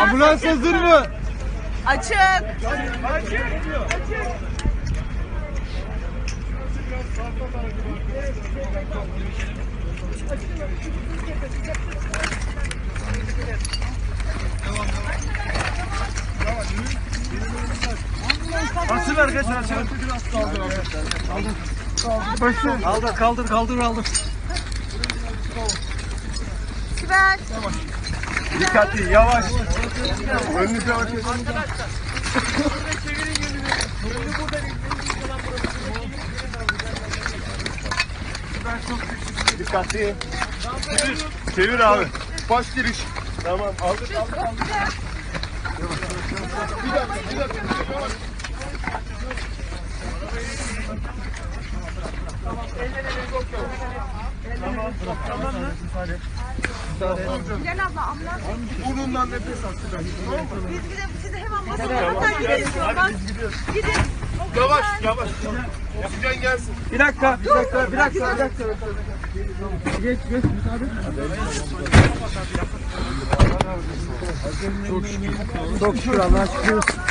Ambulans hazır mı? Açık. Açın arkadaşlar, açın. Kaldır. Sibel. Dikkatli, yavaş. Önünüze bakın. Dikkatli. Çevir abi. Baş giriş. Tamam. Aldık. Bir dakika. Tamam mı? Bilal abla ambulans. Burnundan nefes al. Tamam mı? Siz de hemen basın. Hatta gideriz. Hadi biz gidiyoruz. Gidin. Yavaş. Oksijen gelsin. Bir dakika. Geç müsaade. Çok şükür Allah'a şükür.